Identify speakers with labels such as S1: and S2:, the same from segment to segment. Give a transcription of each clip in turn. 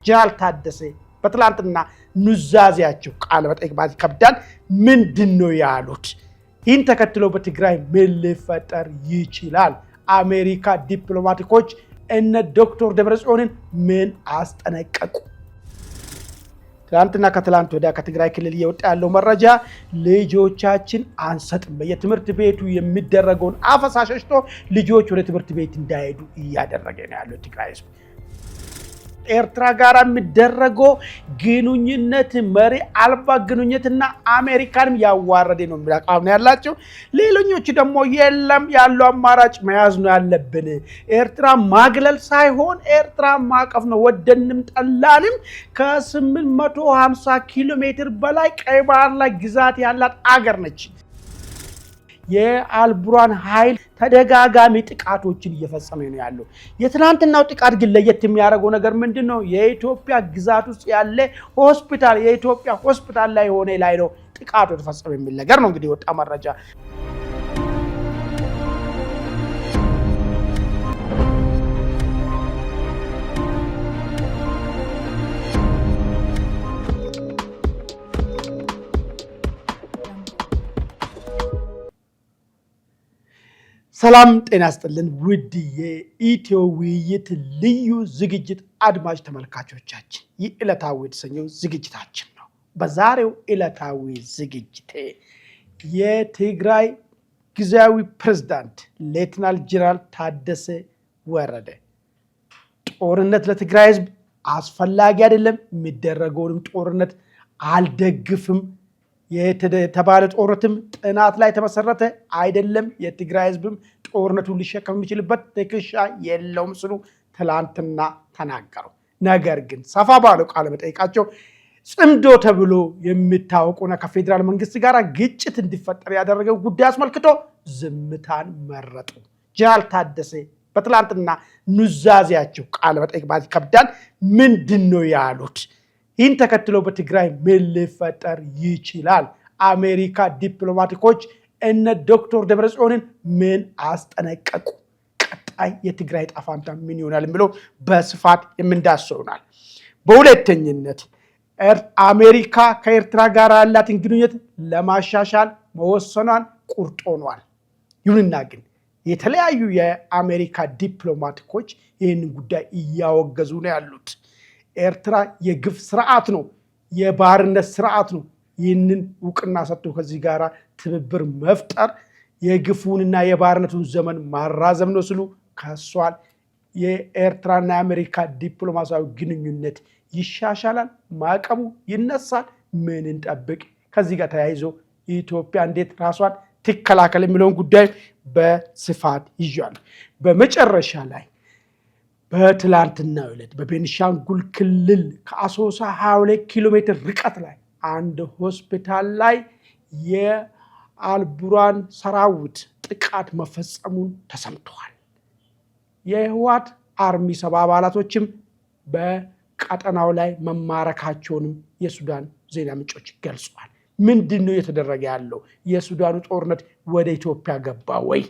S1: ጀነራል ታደሰ በትላንትና ኑዛዜያቸው ቃል መጠይቅ ማለት ይከብዳል። ምንድነው ያሉት? ይህን ተከትሎ በትግራይ ምን ሊፈጠር ይችላል? አሜሪካ ዲፕሎማቲኮች እነ ዶክተር ደብረጽዮንን ምን አስጠነቀቁ? ትላንትና ከትላንት ወዲያ ከትግራይ ክልል እየወጣ ያለው መረጃ ልጆቻችን አንሰጥም፣ የትምህርት ቤቱ የሚደረገውን አፈሳ ሸሽቶ ልጆች ወደ ትምህርት ቤት እንዳይሄዱ እያደረገ ነው ያለው ትግራይ ህዝብ። ኤርትራ ጋር የሚደረገው ግንኙነት መሪ አልባ ግንኙነትና አሜሪካንም ያዋረደ ነው የሚያቃም ነው ያላቸው። ሌሎኞቹ ደግሞ የለም ያለው አማራጭ መያዝ ነው ያለብን፣ ኤርትራ ማግለል ሳይሆን ኤርትራ ማቀፍ ነው። ወደንም ጠላንም ከ850 ኪሎ ሜትር በላይ ቀይ ባህር ላይ ግዛት ያላት አገር ነች። የአልቡራን ኃይል ተደጋጋሚ ጥቃቶችን እየፈጸመ ነው ያለው። የትናንትናው ጥቃት ግን ለየት የሚያደርገው ነገር ምንድነው? የኢትዮጵያ ግዛት ውስጥ ያለ ሆስፒታል የኢትዮጵያ ሆስፒታል ላይ ሆነ ላይ ነው ጥቃቱ ተፈጸመ የሚል ነገር ነው እንግዲህ ወጣ መረጃ። ሰላም ጤና ይስጥልን ውድ የኢትዮ ውይይት ልዩ ዝግጅት አድማጭ ተመልካቾቻችን፣ ይህ ዕለታዊ የተሰኘው ዝግጅታችን ነው። በዛሬው ዕለታዊ ዝግጅቴ የትግራይ ጊዜያዊ ፕሬዝዳንት ሌተናል ጀነራል ታደሰ ወረደ ጦርነት ለትግራይ ህዝብ አስፈላጊ አይደለም፣ የሚደረገውንም ጦርነት አልደግፍም የተባለ ጦርነትም ጥናት ላይ ተመሰረተ አይደለም፣ የትግራይ ህዝብም ጦርነቱን ሊሸከም የሚችልበት ትከሻ የለውም ሲሉ ትላንትና ተናገሩ። ነገር ግን ሰፋ ባለው ቃለ መጠይቃቸው ጽምዶ ተብሎ የሚታወቁና ከፌዴራል መንግስት ጋር ግጭት እንዲፈጠር ያደረገው ጉዳይ አስመልክቶ ዝምታን መረጡ። ጀነራል ታደሰ በትላንትና ኑዛዜያቸው ቃለ መጠይቅ ማለት ይከብዳል። ምንድነው ያሉት? ይህን ተከትሎ በትግራይ ምን ሊፈጠር ይችላል? አሜሪካ ዲፕሎማቲኮች እነ ዶክተር ደብረጽዮንን ምን አስጠነቀቁ? ቀጣይ የትግራይ ዕጣ ፈንታ ምን ይሆናል የሚለው በስፋት የምንዳስሰው ይሆናል። በሁለተኝነት አሜሪካ ከኤርትራ ጋር ያላትን ግንኙነት ለማሻሻል መወሰኗን ቁርጥ ሆኗል። ይሁንና ግን የተለያዩ የአሜሪካ ዲፕሎማቲኮች ይህንን ጉዳይ እያወገዙ ነው ያሉት። ኤርትራ የግፍ ስርዓት ነው፣ የባርነት ስርዓት ነው። ይህንን እውቅና ሰጥቶ ከዚህ ጋር ትብብር መፍጠር የግፉንና የባርነቱን ዘመን ማራዘም ነው ሲሉ ከሷል። የኤርትራና የአሜሪካ ዲፕሎማሲያዊ ግንኙነት ይሻሻላል፣ ማዕቀቡ ይነሳል። ምን እንጠብቅ? ከዚህ ጋር ተያይዞ ኢትዮጵያ እንዴት ራሷን ትከላከል የሚለውን ጉዳይ በስፋት ይዣል። በመጨረሻ ላይ በትላንትናው ዕለት በቤኒሻንጉል ክልል ከአሶሳ 22 ኪሎ ሜትር ርቀት ላይ አንድ ሆስፒታል ላይ የአልቡራን ሰራዊት ጥቃት መፈጸሙን ተሰምተዋል። የህወሓት አርሚ 70 አባላቶችም በቀጠናው ላይ መማረካቸውንም የሱዳን ዜና ምንጮች ገልጸዋል። ምንድነው እየተደረገ ያለው? የሱዳኑ ጦርነት ወደ ኢትዮጵያ ገባ ወይ?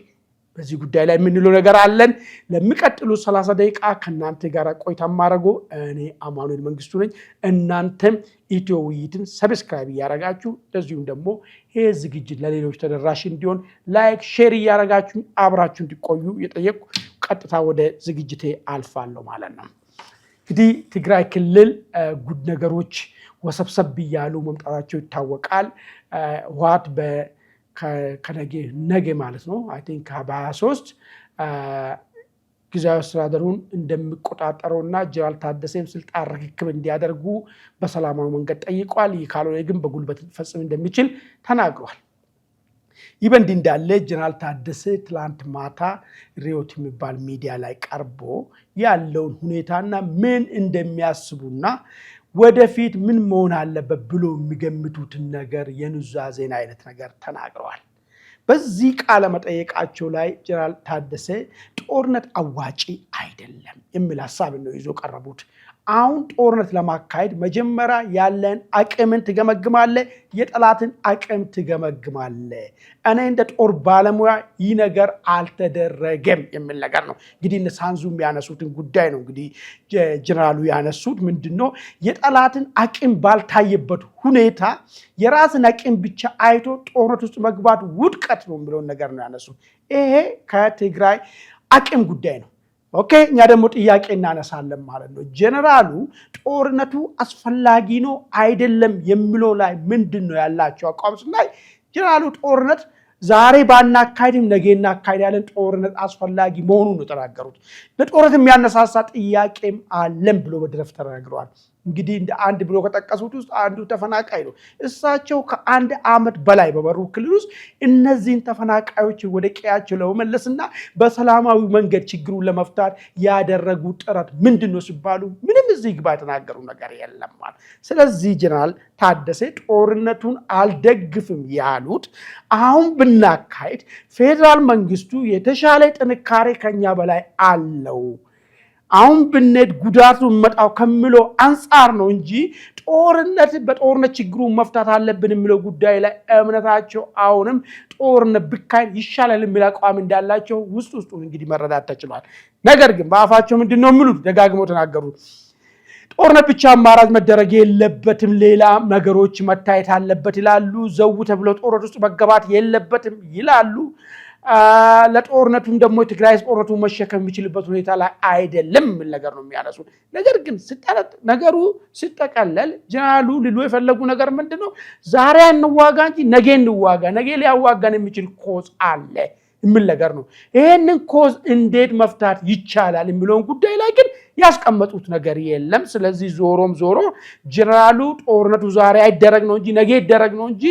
S1: በዚህ ጉዳይ ላይ የምንለው ነገር አለን። ለሚቀጥሉ 30 ደቂቃ ከእናንተ ጋር ቆይታ ማድረጉ እኔ አማኑኤል መንግስቱ ነኝ። እናንተም ኢትዮ ውይይትን ሰብስክራይብ እያደረጋችሁ እንደዚሁም ደግሞ ይሄ ዝግጅት ለሌሎች ተደራሽ እንዲሆን ላይክ፣ ሼር እያደረጋችሁ አብራችሁ እንዲቆዩ የጠየቁ ቀጥታ ወደ ዝግጅቴ አልፋለሁ ማለት ነው። እንግዲህ ትግራይ ክልል ጉድ ነገሮች ወሰብሰብ እያሉ መምጣታቸው ይታወቃል። ህወሓት ከነገ ማለት ነው አይ ቲንክ በ23 ጊዜያዊ አስተዳደሩን እንደሚቆጣጠረውና ጀነራል ታደሰም ስልጣን ርክክብ እንዲያደርጉ በሰላማዊ መንገድ ጠይቋል። ይህ ካልሆነ ግን በጉልበት ሊፈጽም እንደሚችል ተናግሯል። ይህ በእንዲህ እንዳለ ጀነራል ታደሰ ትላንት ማታ ሪዮት የሚባል ሚዲያ ላይ ቀርቦ ያለውን ሁኔታና ምን እንደሚያስቡና ወደፊት ምን መሆን አለበት ብሎ የሚገምቱትን ነገር የኑዛዜን አይነት ነገር ተናግረዋል። በዚህ ቃለ መጠየቃቸው ላይ ጀነራል ታደሰ ጦርነት አዋጪ አይደለም የሚል ሐሳብ ነው ይዞ ቀረቡት። አሁን ጦርነት ለማካሄድ መጀመሪያ ያለን አቅምን ትገመግማለህ፣ የጠላትን አቅም ትገመግማለህ። እኔ እንደ ጦር ባለሙያ ይህ ነገር አልተደረገም የሚል ነገር ነው። እንግዲህ እነ ሳንዙ የሚያነሱትን ጉዳይ ነው እንግዲህ ጀነራሉ ያነሱት። ምንድነው የጠላትን አቅም ባልታየበት ሁኔታ የራስን አቅም ብቻ አይቶ ጦርነት ውስጥ መግባት ውድቀት ነው የሚለውን ነገር ነው ያነሱት። ይሄ ከትግራይ አቅም ጉዳይ ነው። ኦኬ፣ እኛ ደግሞ ጥያቄ እናነሳለን ማለት ነው። ጀነራሉ ጦርነቱ አስፈላጊ ነው አይደለም የሚለው ላይ ምንድነው ያላቸው አቋም ስናይ ጀነራሉ ጦርነት ዛሬ ባናካሄድም ነገ እናካሄዳለን፣ ጦርነት አስፈላጊ መሆኑን ነው ተናገሩት። ለጦርነት የሚያነሳሳ ጥያቄም አለም ብሎ በድረፍ ተናግረዋል። እንግዲህ እንደ አንድ ብሎ ከጠቀሱት ውስጥ አንዱ ተፈናቃይ ነው። እሳቸው ከአንድ ዓመት በላይ በበሩ ክልል ውስጥ እነዚህን ተፈናቃዮች ወደ ቀያቸው ለመመለስና በሰላማዊ መንገድ ችግሩን ለመፍታት ያደረጉ ጥረት ምንድነው ሲባሉ ምንም እዚህ ግባ የተናገሩ ነገር የለም ማለት። ስለዚህ ጀነራል ታደሰ ጦርነቱን አልደግፍም ያሉት አሁን ብናካሄድ ፌደራል መንግስቱ የተሻለ ጥንካሬ ከኛ በላይ አለው፣ አሁን ብንሄድ ጉዳቱ መጣው ከሚለው አንፃር ነው እንጂ በጦርነት ችግሩን መፍታት አለብን የሚለው ጉዳይ ላይ እምነታቸው አሁንም ጦርነት ብካሄድ ይሻላል የሚል አቋም እንዳላቸው ውስጡን እንግዲህ መረዳት ተችሏል። ነገር ግን በአፋቸው ምንድነው የሚሉት ደጋግመው ተናገሩት። ጦርነት ብቻ አማራጭ መደረግ የለበትም፣ ሌላ ነገሮች መታየት አለበት ይላሉ። ዘው ተብሎ ጦርነት ውስጥ መገባት የለበትም ይላሉ። ለጦርነቱም ደግሞ ትግራይ ጦርነቱን መሸከም የሚችልበት ሁኔታ ላይ አይደለም ምን ነገር ነው የሚያነሱ። ነገር ግን ነገሩ ሲጠቀለል ጀነራሉ ሊሉ የፈለጉ ነገር ምንድነው ዛሬ እንዋጋ እንጂ ነገ እንዋጋ፣ ነገ ሊያዋጋን የሚችል ኮዝ አለ የሚል ነገር ነው። ይሄንን ኮዝ እንዴት መፍታት ይቻላል የሚለውን ጉዳይ ላይ ግን ያስቀመጡት ነገር የለም። ስለዚህ ዞሮም ዞሮ ጀነራሉ ጦርነቱ ዛሬ አይደረግ ነው እንጂ ነገ ይደረግ ነው እንጂ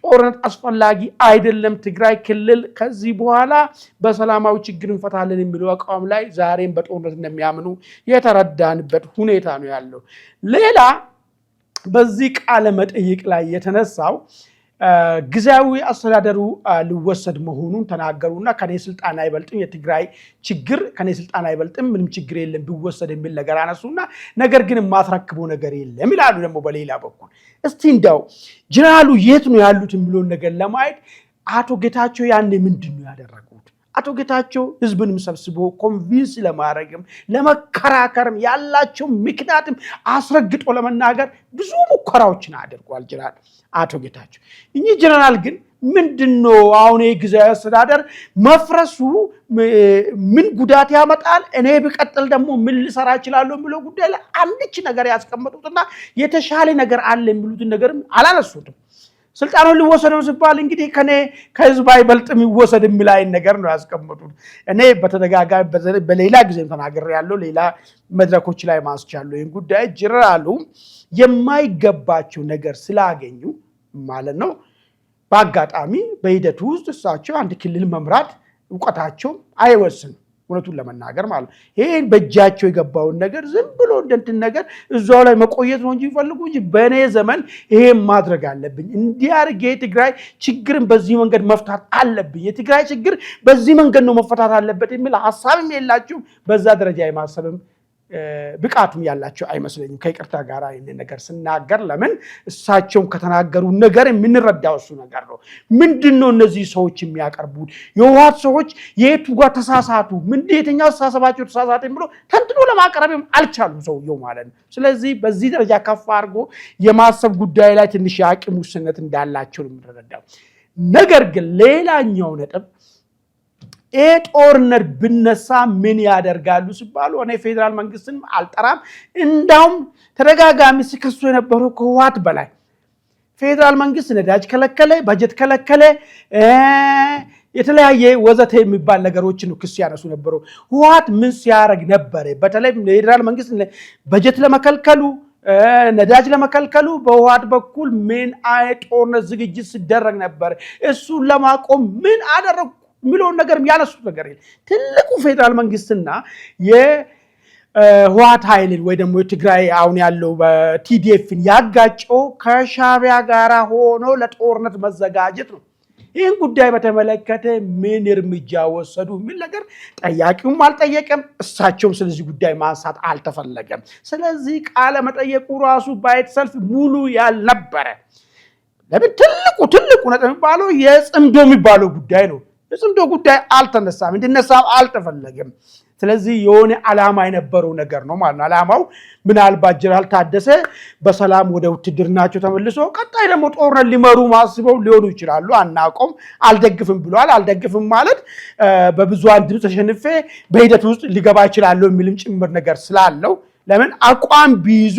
S1: ጦርነት አስፈላጊ አይደለም፣ ትግራይ ክልል ከዚህ በኋላ በሰላማዊ ችግር እንፈታለን የሚለው አቋም ላይ ዛሬም በጦርነት እንደሚያምኑ የተረዳንበት ሁኔታ ነው ያለው። ሌላ በዚህ ቃለ መጠይቅ ላይ የተነሳው ጊዜያዊ አስተዳደሩ ሊወሰድ መሆኑን ተናገሩና ከኔ ስልጣን አይበልጥም፣ የትግራይ ችግር ከኔ ስልጣን አይበልጥም፣ ምንም ችግር የለም ቢወሰድ የሚል ነገር አነሱና ነገር ግን ማስረክበው ነገር የለም ይላሉ። ደግሞ በሌላ በኩል እስቲ እንደው ጀነራሉ የት ነው ያሉት የሚለውን ነገር ለማየት አቶ ጌታቸው ያኔ ምንድነው ያደረጉት? አቶ ጌታቸው ህዝብንም ሰብስቦ ኮንቪንስ ለማድረግም ለመከራከርም ያላቸው ምክንያትም አስረግጦ ለመናገር ብዙ ሙከራዎችን አድርጓል ጀነራል አቶ ጌታቸው። እኚህ ጀነራል ግን ምንድነው አሁን የጊዜያዊ አስተዳደር መፍረሱ ምን ጉዳት ያመጣል፣ እኔ ብቀጥል ደግሞ ምን ልሰራ እችላለሁ የሚለው ጉዳይ ላይ አንድች ነገር ያስቀመጡትና የተሻለ ነገር አለ የሚሉትን ነገርም አላነሱትም። ስልጣኑን ሊወሰደው ሲባል እንግዲህ ከህዝብ አይበልጥም ይወሰድ የሚል አይነት ነገር ነው ያስቀመጡት። እኔ በተደጋጋሚ በሌላ ጊዜም ተናግሬያለሁ፣ ሌላ መድረኮች ላይ ማስቻለሁ። ይህን ጉዳይ ጀነራሉ የማይገባቸው ነገር ስላገኙ ማለት ነው በአጋጣሚ በሂደቱ ውስጥ እሳቸው አንድ ክልል መምራት እውቀታቸው አይወስንም፣ እውነቱን ለመናገር ማለት ነው። ይሄን በእጃቸው የገባውን ነገር ዝም ብሎ እንደንትን ነገር እዛው ላይ መቆየት ነው እንጂ ይፈልጉ እንጂ በእኔ ዘመን ይሄን ማድረግ አለብኝ፣ እንዲህ አድርጌ የትግራይ ችግርን በዚህ መንገድ መፍታት አለብኝ፣ የትግራይ ችግር በዚህ መንገድ ነው መፈታት አለበት የሚል ሀሳብም የላቸውም። በዛ ደረጃ የማሰብም ብቃቱም ያላቸው አይመስለኝም። ከይቅርታ ጋር ይህንን ነገር ስናገር ለምን እሳቸውም ከተናገሩ ነገር የምንረዳው እሱ ነገር ነው። ምንድነው እነዚህ ሰዎች የሚያቀርቡት? የህወሓት ሰዎች የቱ ጋር ተሳሳቱ፣ የትኛው አስተሳሰባቸው ተሳሳተ ብሎ ተንትኖ ለማቅረብም አልቻሉም ሰውየው ማለት ነው። ስለዚህ በዚህ ደረጃ ከፍ አድርጎ የማሰብ ጉዳይ ላይ ትንሽ የአቅም ውስንነት እንዳላቸው ነው የምንረዳው። ነገር ግን ሌላኛው ነጥብ ጦርነት ብነሳ ምን ያደርጋሉ ሲባሉ እኔ ፌደራል መንግስትን አልጠራም፣ እንዳውም ተደጋጋሚ ሲከሱ የነበረው ከህወሓት በላይ ፌደራል መንግስት ነዳጅ ከለከለ፣ በጀት ከለከለ፣ የተለያየ ወዘተ የሚባል ነገሮችን ነው ክስ ያነሱ ነበረው። ህወሓት ምን ሲያደርግ ነበረ? በተለይ ፌደራል መንግስት በጀት ለመከልከሉ ነዳጅ ለመከልከሉ በህወሓት በኩል ምን አይነት ጦርነት ዝግጅት ሲደረግ ነበር? እሱን ለማቆም ምን አደረጉ የሚለውን ነገር ያነሱት ነገር የለም። ትልቁ ፌደራል መንግስትና የህወሓት ኃይልን ወይ ደግሞ የትግራይ አሁን ያለው በቲዲኤፍን ያጋጨው ከሻዕቢያ ጋር ሆኖ ለጦርነት መዘጋጀት ነው። ይህን ጉዳይ በተመለከተ ምን እርምጃ ወሰዱ የሚል ነገር ጠያቂውም አልጠየቀም፣ እሳቸውም ስለዚህ ጉዳይ ማንሳት አልተፈለገም። ስለዚህ ቃለ መጠየቁ ራሱ ባይት ሰልፍ ሙሉ ያልነበረ ለምን ትልቁ ነጥብ የሚባለው የጽምዶ የሚባለው ጉዳይ ነው። የጽምዶ ጉዳይ አልተነሳም፣ እንዲነሳም አልተፈለገም። ስለዚህ የሆነ ዓላማ የነበረው ነገር ነው ማለት ነው። ዓላማው ምናልባት ጀነራል ታደሰ በሰላም ወደ ውትድርናቸው ተመልሶ ቀጣይ ደግሞ ጦርነት ሊመሩ ማስበው ሊሆኑ ይችላሉ፣ አናውቅም። አልደግፍም ብሏል። አልደግፍም ማለት በብዙሃን ድምፅ ተሸንፌ በሂደት ውስጥ ሊገባ ይችላል የሚልም ጭምር ነገር ስላለው ለምን አቋም ቢይዙ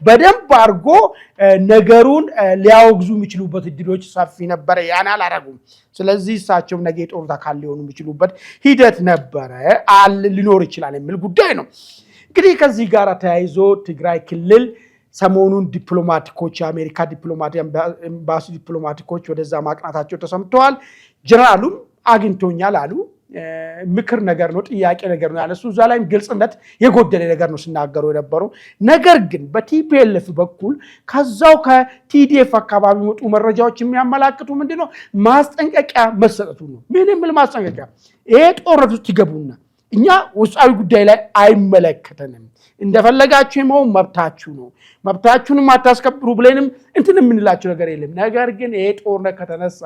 S1: በደንብ አድርጎ ነገሩን ሊያወግዙ የሚችሉበት እድሎች ሰፊ ነበረ። ያን አላረጉም። ስለዚህ እሳቸው ነገ የጦርነት አካል ሊሆኑ የሚችሉበት ሂደት ነበረ ሊኖር ይችላል የሚል ጉዳይ ነው። እንግዲህ ከዚህ ጋር ተያይዞ ትግራይ ክልል ሰሞኑን ዲፕሎማቲኮች የአሜሪካ ኤምባሲ ዲፕሎማቲኮች ወደዛ ማቅናታቸው ተሰምተዋል። ጀነራሉም አግኝቶኛል አሉ። ምክር ነገር ነው፣ ጥያቄ ነገር ነው ያነሱ። እዛ ላይም ግልጽነት የጎደለ ነገር ነው ሲናገሩ የነበሩ። ነገር ግን በቲፒኤልኤፍ በኩል ከዛው ከቲዲኤፍ አካባቢ ወጡ መረጃዎች የሚያመላክቱ ምንድነው ማስጠንቀቂያ መሰጠቱ ነው። ምን የሚል ማስጠንቀቂያ? ይሄ ጦርነት ውስጥ ይገቡና እኛ ውስጣዊ ጉዳይ ላይ አይመለከተንም፣ እንደፈለጋችሁ የመሆን መብታችሁ ነው፣ መብታችሁንም አታስከብሩ ብለንም እንትን የምንላቸው ነገር የለም። ነገር ግን ይሄ ጦርነት ከተነሳ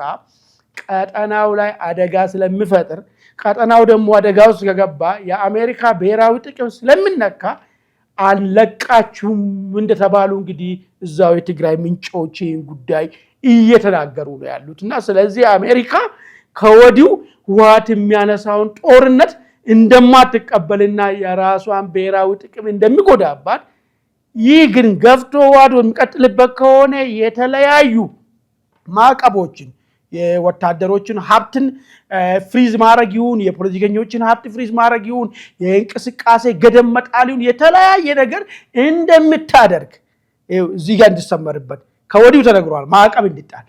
S1: ቀጠናው ላይ አደጋ ስለሚፈጥር ቀጠናው ደግሞ አደጋ ውስጥ ከገባ የአሜሪካ ብሔራዊ ጥቅም ስለሚነካ አልለቃችሁም እንደተባሉ እንግዲህ እዛው የትግራይ ምንጮች ይህን ጉዳይ እየተናገሩ ነው ያሉት እና ስለዚህ አሜሪካ ከወዲሁ ህወሓት የሚያነሳውን ጦርነት እንደማትቀበልና የራሷን ብሔራዊ ጥቅም እንደሚጎዳባት፣ ይህ ግን ገፍቶ ዋዶ የሚቀጥልበት ከሆነ የተለያዩ ማዕቀቦችን የወታደሮችን ሀብትን ፍሪዝ ማድረግ ይሁን የፖለቲከኞችን ሀብት ፍሪዝ ማድረግ ይሁን የእንቅስቃሴ ገደብ መጣል ይሁን የተለያየ ነገር እንደምታደርግ እዚህ ጋር እንዲሰመርበት ከወዲሁ ተነግሯል። ማዕቀብ እንዲጣል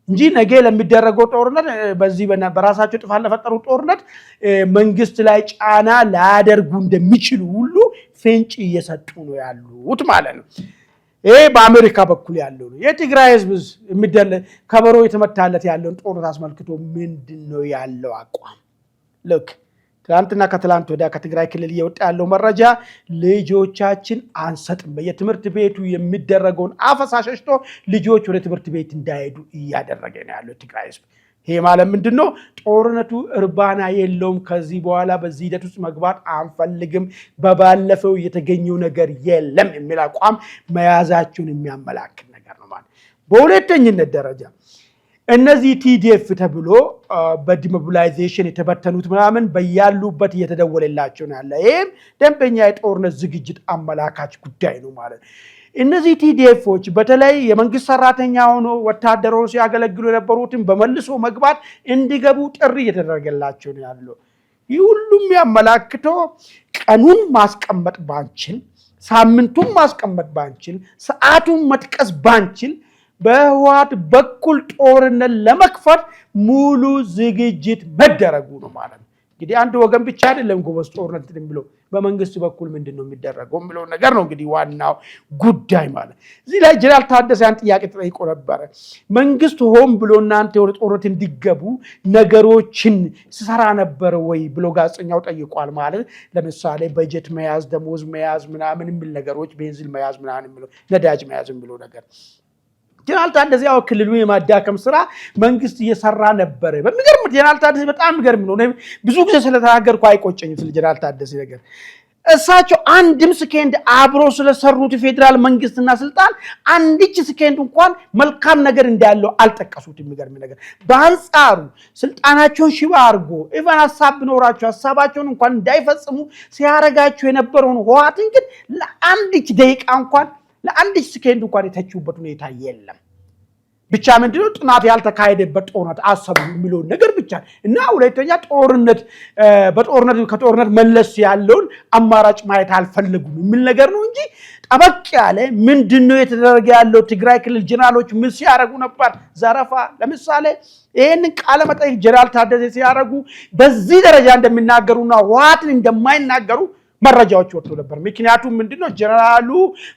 S1: እንጂ ነገ ለሚደረገው ጦርነት በዚህ በራሳቸው ጥፋት ለፈጠሩ ጦርነት መንግስት ላይ ጫና ላያደርጉ እንደሚችሉ ሁሉ ፍንጭ እየሰጡ ነው ያሉት ማለት ነው። ይሄ በአሜሪካ በኩል ያለው ነው። የትግራይ ህዝብ ከበሮ የተመታለት ያለውን ጦርነት አስመልክቶ ምንድነው ያለው አቋም? ልክ ትናንትና ከትላንት ወዲያ ከትግራይ ክልል እየወጣ ያለው መረጃ ልጆቻችን አንሰጥም፣ በየትምህርት ቤቱ የሚደረገውን አፈሳ ሸሽቶ ልጆች ወደ ትምህርት ቤት እንዳይሄዱ እያደረገ ነው ያለው ትግራይ ህዝብ። ይሄ ማለት ምንድነው? ጦርነቱ እርባና የለውም፣ ከዚህ በኋላ በዚህ ሂደት ውስጥ መግባት አንፈልግም፣ በባለፈው የተገኘው ነገር የለም የሚል አቋም መያዛቸውን የሚያመላክት ነገር ነው ማለት። በሁለተኝነት ደረጃ እነዚህ ቲዲኤፍ ተብሎ በዲሞቢላይዜሽን የተበተኑት ምናምን በያሉበት እየተደወለላቸው ነው ያለ። ይህም ደንበኛ የጦርነት ዝግጅት አመላካች ጉዳይ ነው ማለት። እነዚህ ቲዲኤፎች በተለይ የመንግስት ሰራተኛ ሆኖ ወታደሮች ሲያገለግሉ የነበሩትን በመልሶ መግባት እንዲገቡ ጥሪ እየተደረገላቸው ነው ያለው። ይህ ሁሉም ያመላክተው ቀኑን ማስቀመጥ ባንችል፣ ሳምንቱን ማስቀመጥ ባንችል፣ ሰዓቱን መጥቀስ ባንችል በህወሓት በኩል ጦርነት ለመክፈት ሙሉ ዝግጅት መደረጉ ነው ማለት ነው። እንግዲህ አንድ ወገን ብቻ አይደለም ጎበዝ ጦርነት ብሎ በመንግስት በኩል ምንድነው የሚደረገው ብለው ነገር ነው እንግዲህ ዋናው ጉዳይ ማለት። እዚህ ላይ ጀነራል ታደሰ ያን ጥያቄ ተጠይቆ ነበር። መንግስት ሆን ብሎ እናንተ ወደ ጦርነት እንዲገቡ ነገሮችን ሲሰራ ነበር ወይ ብሎ ጋዜጠኛው ጠይቋል ማለት። ለምሳሌ በጀት መያዝ፣ ደሞዝ መያዝ ምናምን የሚል ነገሮች፣ ቤንዚን መያዝ ምናምን የሚለው ነዳጅ መያዝ የሚለው ነገር ጀነራል ታደሰ ያው ክልሉ የማዳከም ስራ መንግስት እየሰራ ነበር። በሚገርም ጀነራል ታደሰ በጣም የሚገርም ነው። ብዙ ጊዜ ስለተናገርኩ አይቆጨኝም ስለ ጀነራል ታደሰ ነገር። እሳቸው አንድም ሰከንድ አብሮ ስለሰሩት ፌደራል መንግስትና ስልጣን አንዲች ሰከንድ እንኳን መልካም ነገር እንዳለው አልጠቀሱትም። የሚገርም ነገር በአንጻሩ ስልጣናቸውን ሽባ አድርጎ ኢቫን ሐሳብ ቢኖራቸው ሐሳባቸውን እንኳን እንዳይፈጽሙ ሲያረጋቸው የነበረውን ህወሓትን ግን ለአንዲች ደቂቃ እንኳን ለአንዲች ሰከንድ እንኳን የተቹበት ሁኔታ የለም። ብቻ ምንድነው ጥናት ያልተካሄደበት ጦርነት አሰቡ የሚለው ነገር ብቻ እና ሁለተኛ ከጦርነት መለስ ያለውን አማራጭ ማየት አልፈለጉም የሚል ነገር ነው እንጂ ጠበቅ ያለ ምንድነው የተደረገ ያለው ትግራይ ክልል ጀነራሎች ምን ሲያረጉ ነበር? ዘረፋ ለምሳሌ ይሄንን ቃለ መጠይቅ ጀነራል ታደሰ ሲያረጉ በዚህ ደረጃ እንደሚናገሩና ህወሓትን እንደማይናገሩ መረጃዎች ወጥቶ ነበር። ምክንያቱም ምንድነው ጀነራሉ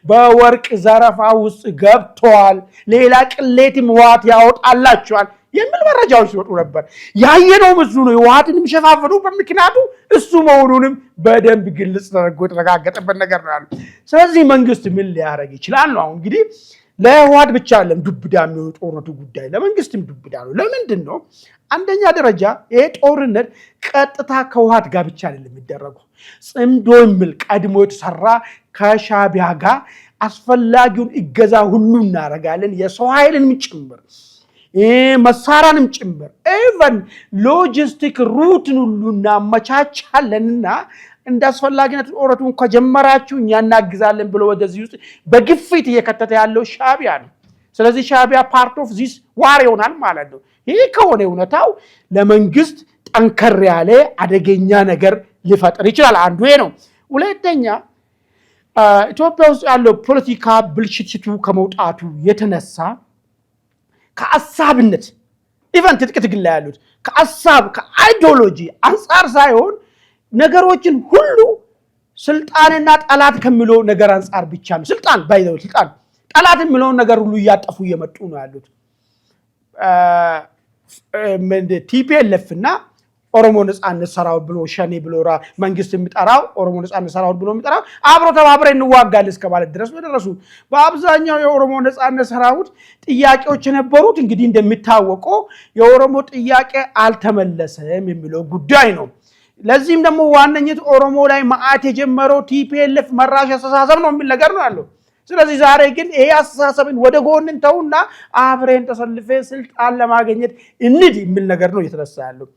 S1: በወርቅ ዘረፋ ውስጥ ገብተዋል፣ ሌላ ቅሌትም ህወሓት ያወጣላቸዋል የሚል መረጃዎች ሲወጡ ነበር። ያየነው እሱ ነው። ህወሓትንም ሸፋፍኑ በምክንያቱ እሱ መሆኑንም በደንብ ግልጽ ተደርጎ የተረጋገጠበት ነገር ነው ያለው። ስለዚህ መንግስት ምን ሊያደርግ ይችላል ነው አሁን እንግዲህ ለህወሓት ብቻ አይደለም ዱብዳ የሚሆኑ ጦርነቱ ጉዳይ ለመንግስትም ዱብዳ ነው። ለምንድን ነው? አንደኛ ደረጃ ይሄ ጦርነት ቀጥታ ከህወሓት ጋር ብቻ አይደለም የሚደረገው። ጽምዶ የሚል ቀድሞ የተሰራ ከሻዕቢያ ጋር አስፈላጊውን እገዛ ሁሉ እናደርጋለን፣ የሰው ኃይልንም ጭምር መሳሪያንም ጭምር ኢቨን ሎጂስቲክ ሩትን ሁሉ እናመቻቻለንና እንደ አስፈላጊነት ጦርነቱን ከጀመራችሁ እኛ እናግዛለን ብሎ ወደዚህ ውስጥ በግፊት እየከተተ ያለው ሻዕቢያ ነው። ስለዚህ ሻዕቢያ ፓርት ኦፍ ዚስ ዋር ይሆናል ማለት ነው። ይህ ከሆነ እውነታው ለመንግስት ጠንከር ያለ አደገኛ ነገር ሊፈጥር ይችላል። አንዱ ይሄ ነው። ሁለተኛ ኢትዮጵያ ውስጥ ያለው ፖለቲካ ብልሽቱ ከመውጣቱ የተነሳ ከአሳብነት ኢቨን ትጥቅ ትግል ላይ ያሉት ከአሳብ ከአይዲዮሎጂ አንጻር ሳይሆን ነገሮችን ሁሉ ስልጣንና ጠላት ከሚለው ነገር አንጻር ብቻ ነው። ስልጣን ጠላት የሚለውን ነገር ሁሉ እያጠፉ እየመጡ ነው ያሉት። ቲፒኤልኤፍ እና ኦሮሞ ነጻነት ሰራዊት ብሎ ሸኔ ብሎ መንግስት የሚጠራው ኦሮሞ ነጻነት ሰራዊት ብሎ የሚጠራው አብሮ ተባብረ እንዋጋለን እስከ ማለት ድረስ ደረሱ። በአብዛኛው የኦሮሞ ነጻነት ሰራዊት ጥያቄዎች የነበሩት እንግዲህ እንደሚታወቀው የኦሮሞ ጥያቄ አልተመለሰም የሚለው ጉዳይ ነው። ለዚህም ደግሞ ዋነኝት ኦሮሞ ላይ መዓት የጀመረው ቲፒኤልኤፍ መራሽ አስተሳሰብ ነው የሚል ነገር ነው ያለው። ስለዚህ ዛሬ ግን ይሄ አስተሳሰብን ወደ ጎን እንተውና አብረን ተሰልፈን ስልጣን ለማግኘት እንድ የሚል ነገር ነው እየተነሳ ያለው።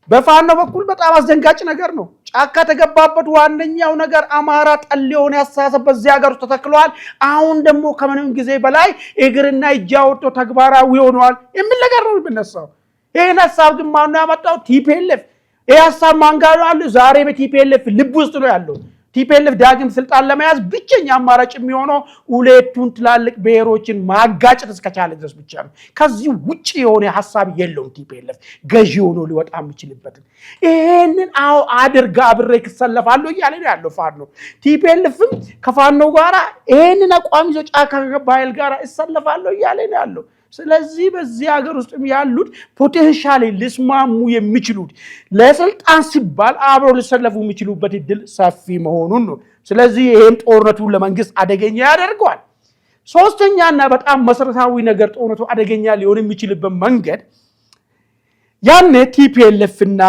S1: በፋኖ በኩል በጣም አስደንጋጭ ነገር ነው። ጫካ ተገባበት ዋነኛው ነገር አማራ ጠል የሆነ አስተሳሰብ በዚህ ሀገር ውስጥ ተተክሏል። አሁን ደግሞ ከምንም ጊዜ በላይ እግርና እጅ አውጥቶ ተግባራዊ ሆኗል የሚል ነገር ነው የሚነሳው። ይሄን ሐሳብ ግን ማን ነው ያመጣው? ቲፒኤልኤፍ። ይሄ ሐሳብ ማን ጋር ነው ያለው? ዛሬ በቲፒኤልኤፍ ልብ ውስጥ ነው ያለው። ቲፒኤልኤፍ ዳግም ስልጣን ለመያዝ ብቸኛ አማራጭ የሚሆነው ሁለቱን ትላልቅ ብሔሮችን ማጋጨት እስከቻለ ድረስ ብቻ ነው። ከዚህ ውጪ የሆነ ሐሳብ የለውም። ቲፒኤልኤፍ ገዢ ሆኖ ሊወጣ የሚችልበት ይሄንን አድርጋ አብሬ እሰለፋለሁ እያለ ነው ያለው ፋኖ። ቲፒኤልኤፍም ከፋኖ ጋራ ይሄንን አቋም ይዞ ጫካ ከገባ ኃይል ጋራ እሰለፋለሁ እያለ ነው ያለው። ስለዚህ በዚህ ሀገር ውስጥ ያሉት ፖቴንሻሊ ሊስማሙ የሚችሉት ለስልጣን ሲባል አብረው ሊሰለፉ የሚችሉበት እድል ሰፊ መሆኑን ነው። ስለዚህ ይሄም ጦርነቱን ለመንግስት አደገኛ ያደርገዋል። ሶስተኛና በጣም መሰረታዊ ነገር ጦርነቱ አደገኛ ሊሆን የሚችልበት መንገድ ያኔ ቲፒኤልኤፍ እና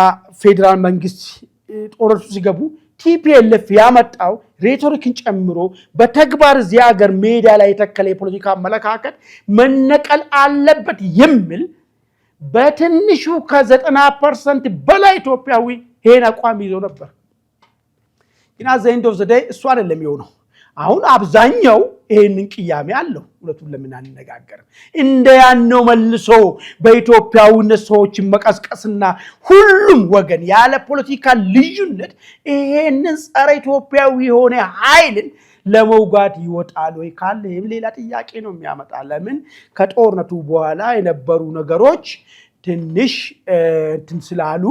S1: ፌዴራል መንግስት ጦርነቱ ሲገቡ ቲፒኤልኤፍ ያመጣው ሬቶሪክን ጨምሮ በተግባር እዚህ ሀገር ሜዳ ላይ የተከለ የፖለቲካ አመለካከት መነቀል አለበት የሚል በትንሹ ከ90% በላይ ኢትዮጵያዊ ይሄን አቋም ይዞ ነበር። ግን አት ዘ ኤንድ ኦፍ ዘ ዴይ እሱ አይደለም የሆነው። አሁን አብዛኛው ይሄንን ቅያሜ አለው። ሁለቱን ለምን አንነጋገርም? እንደያነው መልሶ በኢትዮጵያዊነት ሰዎችን መቀስቀስና ሁሉም ወገን ያለ ፖለቲካ ልዩነት ይሄንን ጸረ ኢትዮጵያዊ የሆነ ኃይልን ለመውጋት ይወጣል ወይ ካለ ይሄም ሌላ ጥያቄ ነው የሚያመጣ። ለምን ከጦርነቱ በኋላ የነበሩ ነገሮች ትንሽ እንትን ስላሉ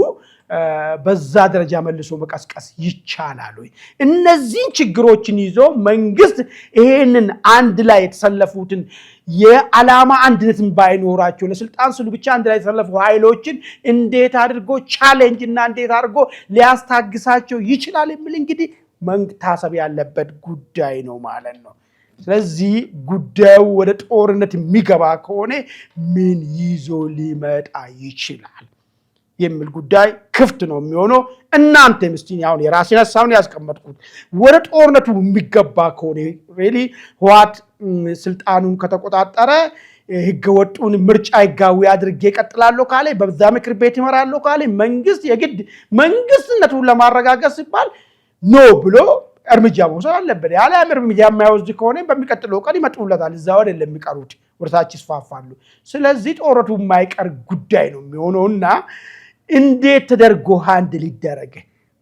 S1: በዛ ደረጃ መልሶ መቀስቀስ ይቻላል ወይ? እነዚህን ችግሮችን ይዞ መንግስት ይሄንን አንድ ላይ የተሰለፉትን የዓላማ አንድነትን ባይኖራቸው ለስልጣን ስሉ ብቻ አንድ ላይ የተሰለፉ ኃይሎችን እንዴት አድርጎ ቻሌንጅ እና እንዴት አድርጎ ሊያስታግሳቸው ይችላል የሚል እንግዲህ መታሰብ ያለበት ጉዳይ ነው ማለት ነው። ስለዚህ ጉዳዩ ወደ ጦርነት የሚገባ ከሆነ ምን ይዞ ሊመጣ ይችላል የሚል ጉዳይ ክፍት ነው የሚሆነው። እናንተ ምስቲን አሁን የራሴን ሐሳብን ያስቀመጥኩት ወደ ጦርነቱ የሚገባ ከሆነ ሪሊ ህወሓት ስልጣኑን ከተቆጣጠረ ህገወጡን ምርጫ ህጋዊ አድርጌ እቀጥላለሁ ካለ በዛ ምክር ቤት ይመራለሁ ካለ መንግስት የግድ መንግስትነቱን ለማረጋገጥ ሲባል ኖ ብሎ እርምጃ መውሰድ አለበት። ያለ እርምጃ የማይወስድ ከሆነ በሚቀጥለው ቀን ይመጡለታል። እዛው አይደለም የሚቀሩት፣ ወርታች ይስፋፋሉ። ስለዚህ ጦርነቱ የማይቀር ጉዳይ ነው የሚሆነውና እንዴት ተደርጎ ሃንድል ይደረግ?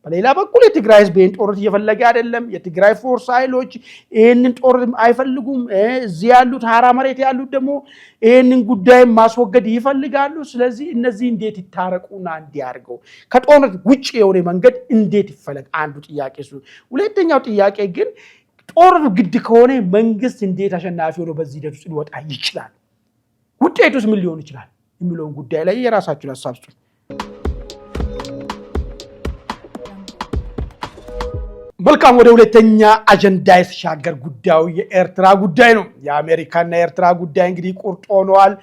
S1: በሌላ በኩል የትግራይ ህዝብ ይህን ጦርነት እየፈለገ አይደለም። የትግራይ ፎርስ ኃይሎች ይህንን ጦርነት አይፈልጉም። እዚህ ያሉት ሀራ መሬት ያሉት ደግሞ ይህንን ጉዳይ ማስወገድ ይፈልጋሉ። ስለዚህ እነዚህ እንዴት ይታረቁና እንዲያርገው ከጦርነት ውጭ የሆነ መንገድ እንዴት ይፈለግ? አንዱ ጥያቄ እሱ። ሁለተኛው ጥያቄ ግን ጦርነቱ ግድ ከሆነ መንግስት እንዴት አሸናፊ ሆኖ በዚህ ሂደት ውስጥ ሊወጣ ይችላል? ውጤቱስ ምን ሊሆን ይችላል? የሚለውን ጉዳይ ላይ የራሳችሁን ሐሳብ ስጡን። መልካም ወደ ሁለተኛ አጀንዳ የተሻገር ጉዳዩ የኤርትራ ጉዳይ ነው። የአሜሪካና የኤርትራ ጉዳይ እንግዲህ ቁርጥ ሆነዋል።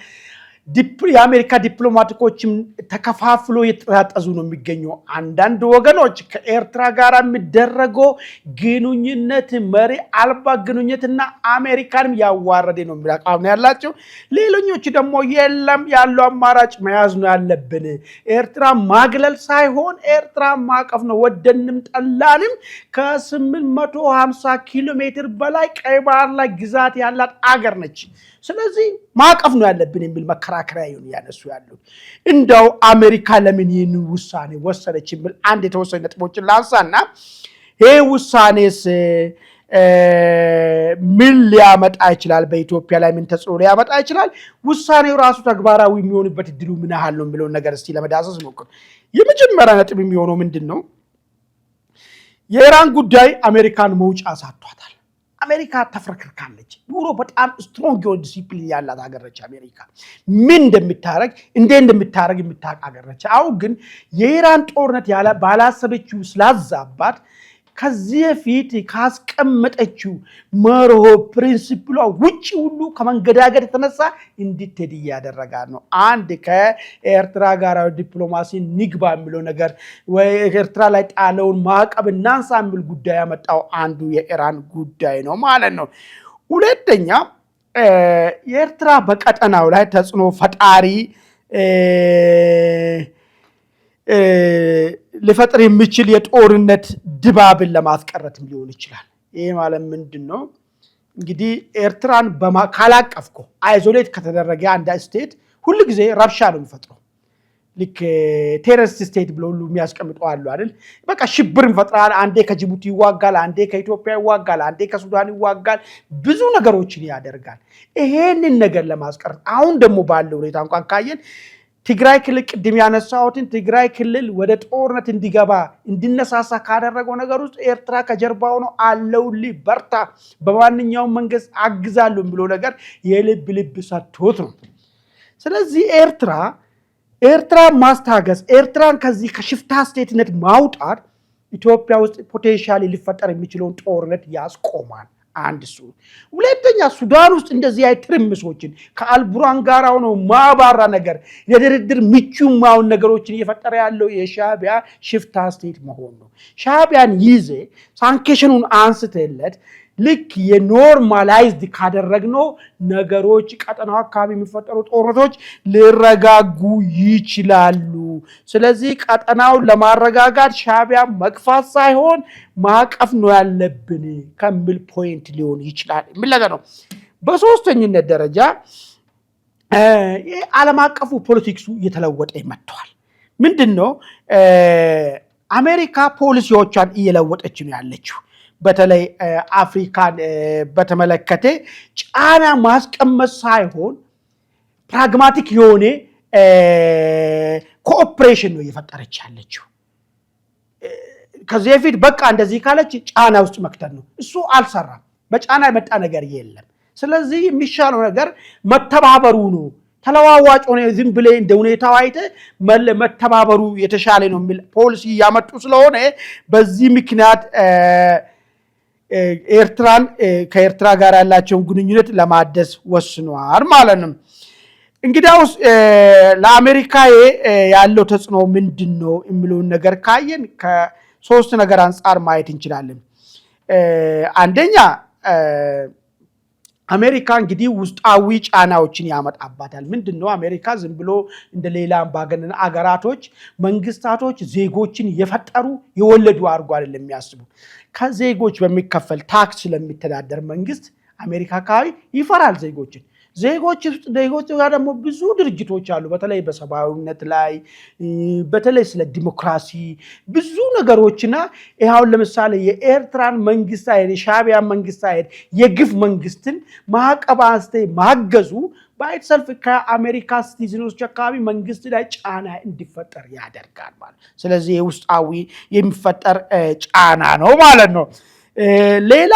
S1: የአሜሪካ ዲፕሎማቲኮችም ተከፋፍሎ የተጣጣዙ ነው የሚገኘው። አንዳንድ ወገኖች ከኤርትራ ጋር የሚደረገው ግንኙነት መሪ አልባ ግንኙነትና አሜሪካንም ያዋረደ ነው የሚል አቋም ነው ያላቸው። ሌሎኞቹ ደግሞ የለም ያለው አማራጭ መያዝ ነው ያለብን፣ ኤርትራ ማግለል ሳይሆን ኤርትራ ማቀፍ ነው፣ ወደንም ጠላንም ከ850 ኪሎ ሜትር በላይ ቀይ ባህር ላይ ግዛት ያላት አገር ነች። ስለዚህ ማቀፍ ነው ያለብን የሚል መከራከሪያ ያነሱ ያሉት። እንደው አሜሪካ ለምን ይህን ውሳኔ ወሰነች የሚል አንድ የተወሰኑ ነጥቦችን ላንሳና ይሄ ውሳኔስ ምን ሊያመጣ ይችላል፣ በኢትዮጵያ ላይ ምን ተጽዕኖ ሊያመጣ ይችላል፣ ውሳኔው ራሱ ተግባራዊ የሚሆንበት እድሉ ምን ያህል ነው የሚለውን ነገር እስቲ ለመዳሰስ ሞክር። የመጀመሪያ ነጥብ የሚሆነው ምንድን ነው? የኢራን ጉዳይ አሜሪካን መውጫ ሳቷታል። አሜሪካ ተፍረክርካለች። ኑሮ በጣም ስትሮንግ የሆነ ዲሲፕሊን ያላት ሀገር ነች። አሜሪካ ምን እንደምታረግ እንደምታረግ የምታውቅ ሀገር ነች። አሁን ግን የኢራን ጦርነት ባላሰበችው ስላዛባት ከዚህ በፊት ካስቀመጠችው መርሆ ፕሪንሲፕሏ ውጪ ሁሉ ከመንገዳገድ የተነሳ እንድትሄድ እያደረጋት ነው። አንድ ከኤርትራ ጋር ዲፕሎማሲ ንግባ የሚለው ነገር ወይ ኤርትራ ላይ ጣለውን ማዕቀብ እናንሳ የሚል ጉዳይ ያመጣው አንዱ የኢራን ጉዳይ ነው ማለት ነው። ሁለተኛ የኤርትራ በቀጠናው ላይ ተጽዕኖ ፈጣሪ ሊፈጥር የሚችል የጦርነት ድባብን ለማስቀረት ሊሆን ይችላል። ይሄ ማለት ምንድነው? እንግዲህ ኤርትራን ካላቀፍኮ አይዞሌት ከተደረገ አንድ ስቴት ሁሉ ጊዜ ረብሻ ነው የሚፈጥረው። ልክ ቴሮሪስት ስቴት ብለው ሁሉ የሚያስቀምጠው አሉ አይደል? በቃ ሽብር ይፈጥራል። አንዴ ከጅቡቲ ይዋጋል፣ አንዴ ከኢትዮጵያ ይዋጋል፣ አንዴ ከሱዳን ይዋጋል፣ ብዙ ነገሮችን ያደርጋል። ይሄንን ነገር ለማስቀረት አሁን ደግሞ ባለው ሁኔታ እንኳን ካየን ትግራይ ክልል ቅድም ያነሳሁትን ትግራይ ክልል ወደ ጦርነት እንዲነሳሳ ካደረገው ነገር ውስጥ ኤርትራ ከጀርባው ነው አለውልህ፣ በርታ፣ በማንኛውም መንግስት አግዛለሁ ብሎ ነገር የልብ ሰጥቶት ነው። ስለዚህ ኤርትራ ማስታገስ፣ ኤርትራን ከዚህ ከሽፍታ ስቴትነት ማውጣት ኢትዮጵያ ውስጥ ፖቴንሻሊ ሊፈጠር የሚችለውን ጦርነት ያስቆማል። አንድ እሱ። ሁለተኛ ሱዳን ውስጥ እንደዚህ አይነት ትርምሶችን ከአልቡራን ጋር ሆኖ ማባራ ነገር የድርድር ምቹማውን ነገሮችን እየፈጠረ ያለው የሻዕቢያ ሽፍታ ስቴት መሆን ነው። ሻዕቢያን ይዜ ሳንክሽኑን አንስተለት ልክ የኖርማላይዝድ ካደረግነው ነገሮች ቀጠናው አካባቢ የሚፈጠሩ ጦርነቶች ሊረጋጉ ይችላሉ። ስለዚህ ቀጠናውን ለማረጋጋት ሻዕቢያ መግፋት ሳይሆን ማቀፍ ነው ያለብን ከሚል ፖይንት ሊሆን ይችላል የሚል ነገር ነው። በሶስተኝነት ደረጃ ዓለም አቀፉ ፖለቲክሱ እየተለወጠ መጥቷል። ምንድነው? አሜሪካ ፖሊሲዎቿን እየለወጠች ነው ያለችው። በተለይ አፍሪካን በተመለከተ ጫና ማስቀመጥ ሳይሆን ፕራግማቲክ የሆነ ኮኦፕሬሽን ነው እየፈጠረች ያለችው። ከዚህ በፊት በቃ እንደዚህ ካለች ጫና ውስጥ መክተት ነው። እሱ አልሰራም። በጫና የመጣ ነገር የለም። ስለዚህ የሚሻለው ነገር መተባበሩ ነው። ተለዋዋጭ ሆነ ዝም ብለ እንደ ሁኔታው አይተ መተባበሩ የተሻለ ነው የሚል ፖሊሲ ያመጡ ስለሆነ በዚህ ምክንያት ኤርትራን ከኤርትራ ጋር ያላቸውን ግንኙነት ለማደስ ወስኗል ማለት ነው። እንግዲያውስ ለአሜሪካ ያለው ተጽዕኖ ምንድነው የሚለውን ነገር ካየን ከሶስት ነገር አንፃር ማየት እንችላለን። አንደኛ አሜሪካ እንግዲህ ውስጣዊ ጫናዎችን ያመጣባታል። ምንድነው? አሜሪካ ዝም ብሎ እንደ ሌላ አምባገነን አገራቶች መንግስታቶች ዜጎችን የፈጠሩ የወለዱ አድርጎ አይደለም የሚያስቡ። ከዜጎች በሚከፈል ታክስ ስለሚተዳደር መንግስት አሜሪካ አካባቢ ይፈራል ዜጎችን። ዜጎች ጋር ደግሞ ብዙ ድርጅቶች አሉ። በተለይ በሰብአዊነት ላይ በተለይ ስለ ዲሞክራሲ ብዙ ነገሮችና ይሄውን ለምሳሌ የኤርትራን መንግስት አይደል የሻዕቢያ መንግስት አይደል የግፍ መንግስትን ማዕቀብ ማገዙ ባይተሰልፍ ከአሜሪካ ሲቲዝኖች አካባቢ መንግስት ላይ ጫና እንዲፈጠር ያደርጋል ማለት። ስለዚህ ውስጣዊ የሚፈጠር ጫና ነው ማለት ነው። ሌላ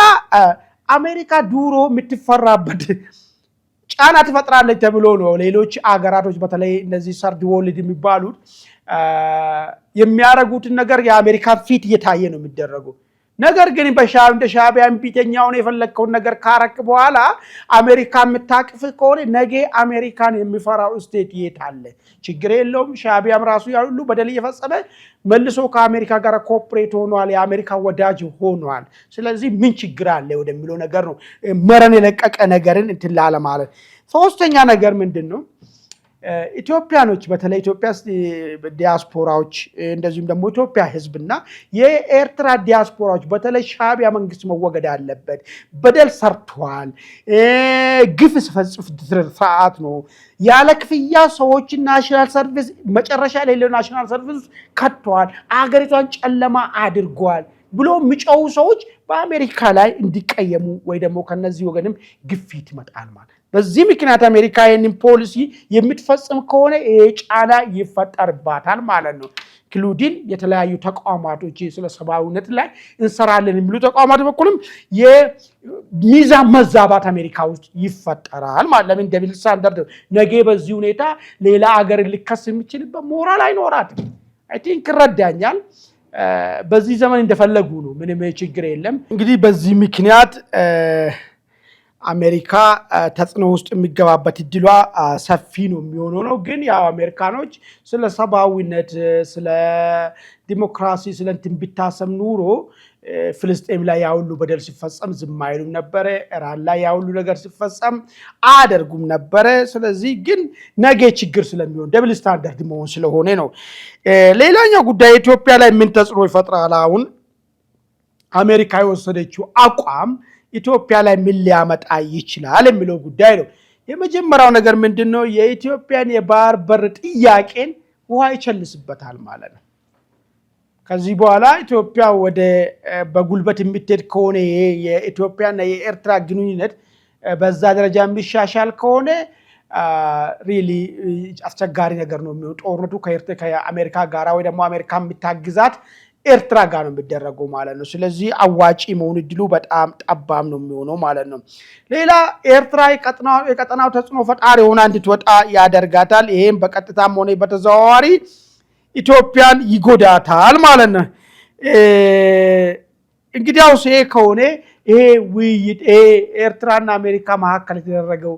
S1: አሜሪካ ድሮ የምትፈራበት ጫና ትፈጥራለች ተብሎ ነው ሌሎች አገራቶች በተለይ እነዚህ ሰርድ ወርልድ የሚባሉት የሚያረጉትን ነገር የአሜሪካ ፊት እየታየ ነው የሚደረገው። ነገር ግን እንደ ሻዕቢያ እምቢተኛውን የፈለግከውን ነገር ካረክ በኋላ አሜሪካ የምታቅፍ ከሆነ ነገ አሜሪካን የሚፈራው ስቴት የት አለ? ችግር የለውም። ሻዕቢያም ራሱ ያሉ በደል እየፈጸመ መልሶ ከአሜሪካ ጋር ኮኦፕሬት ሆኗል፣ የአሜሪካ ወዳጅ ሆኗል። ስለዚህ ምን ችግር አለ ወደሚለው ነገር ነው መረን የለቀቀ ነገርን እንትን ላለ ማለት። ሶስተኛ ነገር ምንድን ነው? ኢትዮጵያኖች በተለይ ኢትዮጵያ ዲያስፖራዎች እንደዚሁም ደግሞ ኢትዮጵያ ህዝብና የኤርትራ ዲያስፖራዎች በተለይ ሻዕቢያ መንግስት መወገድ አለበት። በደል ሰርቷል፣ ግፍ ሲፈጽም ስርዓት ነው። ያለ ክፍያ ሰዎች ናሽናል ሰርቪስ መጨረሻ ላይ ናሽናል ሰርቪስ ከቷል፣ አገሪቷን ጨለማ አድርጓል ብሎ የሚጮሁ ሰዎች በአሜሪካ ላይ እንዲቀየሙ ወይ ደግሞ ከነዚህ ወገንም ግፊት ይመጣል ማለት። በዚህ ምክንያት አሜሪካ ይህንን ፖሊሲ የምትፈጽም ከሆነ ጫና ይፈጠርባታል ማለት ነው። ክሉዲን የተለያዩ ተቋማቶች ስለ ሰብአዊነት ላይ እንሰራለን የሚሉ ተቋማት በኩልም የሚዛን መዛባት አሜሪካ ውስጥ ይፈጠራል ማለት። ለምን ደብል ስታንዳርድ ነገ በዚህ ሁኔታ ሌላ ሀገር ሊከስ የሚችልበት ሞራል አይኖራትም። አይ ቲንክ ይረዳኛል። በዚህ ዘመን እንደፈለጉ ነው፣ ምንም ችግር የለም። እንግዲህ በዚህ ምክንያት አሜሪካ ተጽዕኖ ውስጥ የሚገባበት እድሏ ሰፊ ነው የሚሆነው ነው። ግን ያው አሜሪካኖች ስለ ሰብአዊነት፣ ስለ ዲሞክራሲ ስለ እንትን ቢታሰብ ኑሮ ፍልስጤም ላይ ያውሉ በደል ሲፈጸም ዝም አይሉም ነበረ። ኢራን ላይ ያውሉ ነገር ሲፈጸም አያደርጉም ነበረ። ስለዚህ ግን ነገ ችግር ስለሚሆን ደብል ስታንዳርድ መሆን ስለሆነ ነው። ሌላኛው ጉዳይ ኢትዮጵያ ላይ ምን ተጽዕኖ ይፈጥራል? አሁን አሜሪካ የወሰደችው አቋም ኢትዮጵያ ላይ ምን ሊያመጣ ይችላል የሚለው ጉዳይ ነው። የመጀመሪያው ነገር ምንድነው? የኢትዮጵያን የባህር በር ጥያቄን ውሃ ይቸልስበታል ማለት ነው። ከዚህ በኋላ ኢትዮጵያ ወደ በጉልበት የምትሄድ ከሆነ የኢትዮጵያና የኤርትራ ግንኙነት በዛ ደረጃ የሚሻሻል ከሆነ ሪሊ አስቸጋሪ ነገር ነው የሚሆነው። ጦርነቱ ከአሜሪካ ጋር ወይ ደግሞ አሜሪካ የምታግዛት ኤርትራ ጋር ነው የሚደረገው ማለት ነው። ስለዚህ አዋጪ መሆን እድሉ በጣም ጠባብ ነው የሚሆነው ማለት ነው። ሌላ ኤርትራ የቀጠናው ተጽዕኖ ፈጣሪ ሆና እንድትወጣ ያደርጋታል። ይሄም በቀጥታም ሆነ በተዘዋዋሪ ኢትዮጵያን ይጎዳታል ማለት ነው። እንግዲያውስ ይሄ ከሆነ ይሄ ውይይት ኤርትራና አሜሪካ መካከል የተደረገው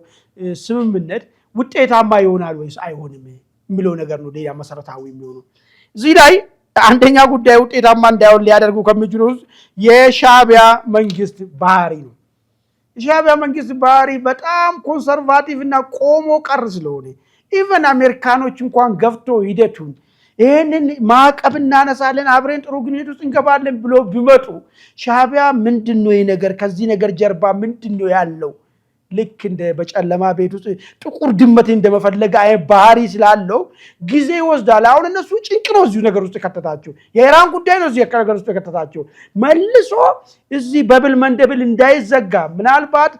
S1: ስምምነት ውጤታማ ይሆናል ወይስ አይሆንም የሚለው ነገር ነው ሌላ መሰረታዊ የሚሆነው። እዚህ ላይ አንደኛ ጉዳይ ውጤታማ እንዳይሆን ሊያደርጉ ከሚችሉ የሻዕቢያ መንግስት ባህሪ ነው። የሻዕቢያ መንግስት ባህሪ በጣም ኮንሰርቫቲቭ እና ቆሞ ቀር ስለሆነ ኢቨን አሜሪካኖች እንኳን ገፍቶ ሂደቱን ይህንን ማዕቀብ እናነሳለን አብረን ጥሩ ግንኙነት ውስጥ እንገባለን ብሎ ቢመጡ ሻዕቢያ ምንድነው ይሄ ነገር ከዚህ ነገር ጀርባ ምንድነው ያለው? ልክ እንደ በጨለማ ቤት ውስጥ ጥቁር ድመት እንደመፈለግ አይነት ባህሪ ስላለው ጊዜ ይወስዳል። አሁን እነሱ ጭንቅ ነው እዚሁ ነገር ውስጥ ከተታቸው። የኢራን ጉዳይ ነው እዚህ ነገር ውስጥ ከተታቸው። መልሶ እዚህ በብል መንደብል እንዳይዘጋ ምናልባት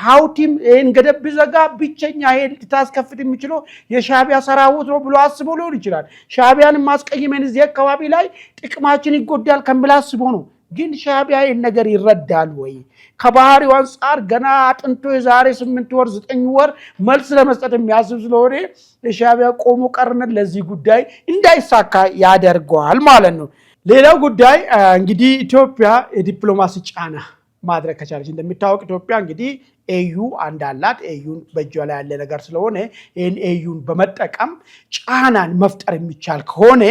S1: ሀውቲም ይህን ገደብ ቢዘጋ ብቸኛ ሄድ ልታስከፍት የሚችለው የሻዕቢያ ሰራዊት ነው ብሎ አስቦ ሊሆን ይችላል። ሻዕቢያንም ማስቀይመን እዚህ አካባቢ ላይ ጥቅማችን ይጎዳል ከሚል አስቦ ነው። ግን ሻዕቢያ ይህን ነገር ይረዳል ወይ? ከባህሪው አንጻር ገና አጥንቶ የዛሬ 8 ወር 9 ወር መልስ ለመስጠት የሚያስብ ስለሆነ የሻዕቢያ ቆሞ ቀርነት ለዚህ ጉዳይ እንዳይሳካ ያደርገዋል ማለት ነው። ሌላው ጉዳይ እንግዲህ ኢትዮጵያ የዲፕሎማሲ ጫና ማድረግ ከቻለች፣ እንደሚታወቅ ኢትዮጵያ እንግዲህ ኤዩ አንዳላት ኤዩን በእጇ ላይ ያለ ነገር ስለሆነ ይህን ኤዩን በመጠቀም ጫናን መፍጠር የሚቻል ከሆነ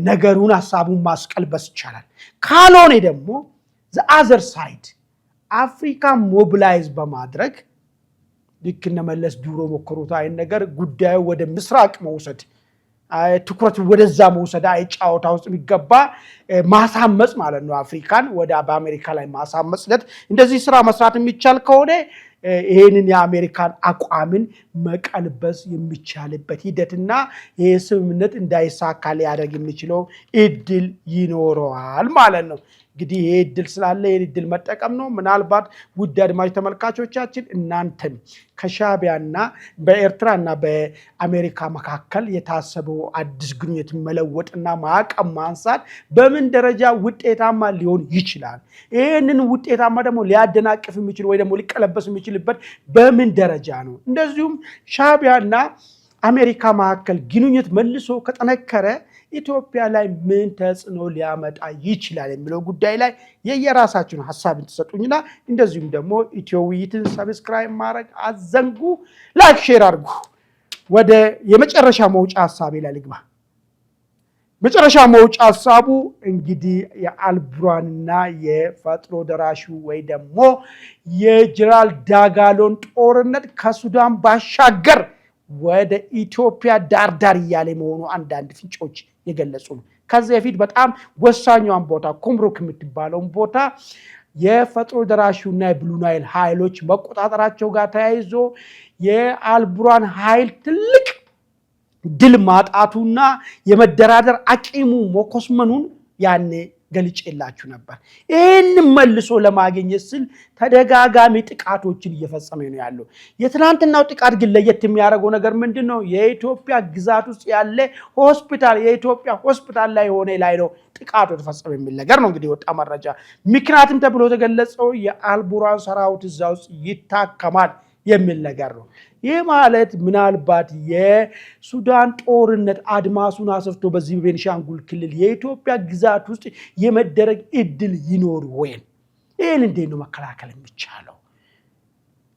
S1: ነገሩን ሀሳቡን ማስቀልበስ ይቻላል። ካልሆነ ደግሞ ዘአዘር ሳይድ አፍሪካ ሞቢላይዝ በማድረግ ልክ እነ መለስ ድሮ ሞክሩት አይን ነገር ጉዳዩ ወደ ምስራቅ መውሰድ ትኩረት ወደዛ መውሰድ ጫወታ ውስጥ የሚገባ ማሳመጽ ማለት ነው። አፍሪካን ወደ በአሜሪካ ላይ ማሳመጽለት እንደዚህ ስራ መስራት የሚቻል ከሆነ ይሄንን የአሜሪካን አቋምን መቀልበስ የሚቻልበት ሂደትና ይሄ ስምምነት እንዳይሳካ ሊያደርግ የሚችለው እድል ይኖረዋል ማለት ነው። እንግዲህ ይሄ እድል ስላለ ይሄን እድል መጠቀም ነው። ምናልባት ውድ አድማጭ ተመልካቾቻችን እናንተም ከሻዕቢያና በኤርትራና በአሜሪካ መካከል የታሰበው አዲስ ግንኙነት መለወጥና ማዕቀብ ማንሳት በምን ደረጃ ውጤታማ ሊሆን ይችላል? ይህንን ውጤታማ ደግሞ ሊያደናቅፍ የሚችል ወይ ደግሞ ሊቀለበስ የሚችልበት በምን ደረጃ ነው? እንደዚሁም ሻዕቢያና አሜሪካ መካከል ግንኙነት መልሶ ከጠነከረ ኢትዮጵያ ላይ ምን ተጽዕኖ ሊያመጣ ይችላል የሚለው ጉዳይ ላይ የየራሳችሁን ሐሳብ እንድትሰጡኝና እንደዚሁም ደግሞ ኢትዮ ውይይትን ሰብስክራይብ ማድረግ አዘንጉ፣ ላይክ ሼር አድርጉ። ወደ የመጨረሻ መውጫ ሐሳቤ ላይ ልግባ። መጨረሻ መውጫ ሐሳቡ እንግዲህ የአልቡርሃንና የፈጥኖ ደራሹ ወይ ደግሞ የጀነራል ዳጋሎን ጦርነት ከሱዳን ባሻገር ወደ ኢትዮጵያ ዳርዳር እያለ መሆኑ አንዳንድ ፍንጮች የገለጹ ነው። ከዚህ በፊት በጣም ወሳኛውን ቦታ ኩምሩክ የምትባለውን ቦታ የፈጥኖ ደራሹና የብሉ ናይል ኃይሎች መቆጣጠራቸው ጋር ተያይዞ የአልቡርሃን ኃይል ትልቅ ድል ማጣቱና የመደራደር አቂሙ መኮስመኑን ያኔ ገልጬላችሁ ነበር። ይህን መልሶ ለማግኘት ስል ተደጋጋሚ ጥቃቶችን እየፈጸመ ነው ያለው። የትናንትናው ጥቃት ግን ለየት የሚያደርገው ነገር ምንድነው? የኢትዮጵያ ግዛት ውስጥ ያለ ሆስፒታል የኢትዮጵያ ሆስፒታል ላይ ሆነ ላይ ነው ጥቃቱ የተፈጸመ የሚል ነገር ነው እንግዲህ ወጣ መረጃ። ምክንያቱም ተብሎ ተገለጸው የአልቡርሃን ሰራዊት እዛ ውስጥ ይታከማል የሚል ነገር ነው። ይህ ማለት ምናልባት የሱዳን ጦርነት አድማሱን አሰፍቶ በዚህ በቤኒሻንጉል ክልል የኢትዮጵያ ግዛት ውስጥ የመደረግ እድል ይኖር ወይ? ይህን እንዴት ነው መከላከል የሚቻለው?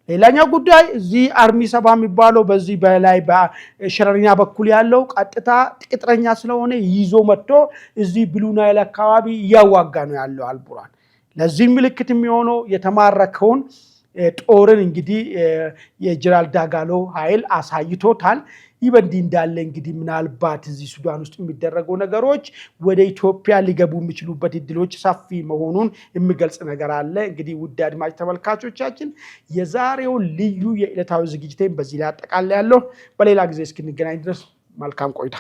S1: ሌላኛው ጉዳይ እዚህ አርሚ ሰባ የሚባለው በዚህ በላይ በሸረሪና በኩል ያለው ቀጥታ ቅጥረኛ ስለሆነ ይዞ መጥቶ እዚህ ብሉ ናይል አካባቢ እያዋጋ ነው ያለው አልቡርሃን። ለዚህ ምልክት የሚሆነው የተማረከውን ጦርን እንግዲህ የጀነራል ዳጋሎ ኃይል አሳይቶታል። ይህ በእንዲህ እንዳለ እንግዲህ ምናልባት እዚህ ሱዳን ውስጥ የሚደረገው ነገሮች ወደ ኢትዮጵያ ሊገቡ የሚችሉበት እድሎች ሰፊ መሆኑን የሚገልጽ ነገር አለ። እንግዲህ ውድ አድማጭ ተመልካቾቻችን የዛሬው ልዩ የዕለታዊ ዝግጅቴን በዚህ ላይ አጠቃልላለሁ። በሌላ ጊዜ እስክንገናኝ ድረስ መልካም ቆይታ።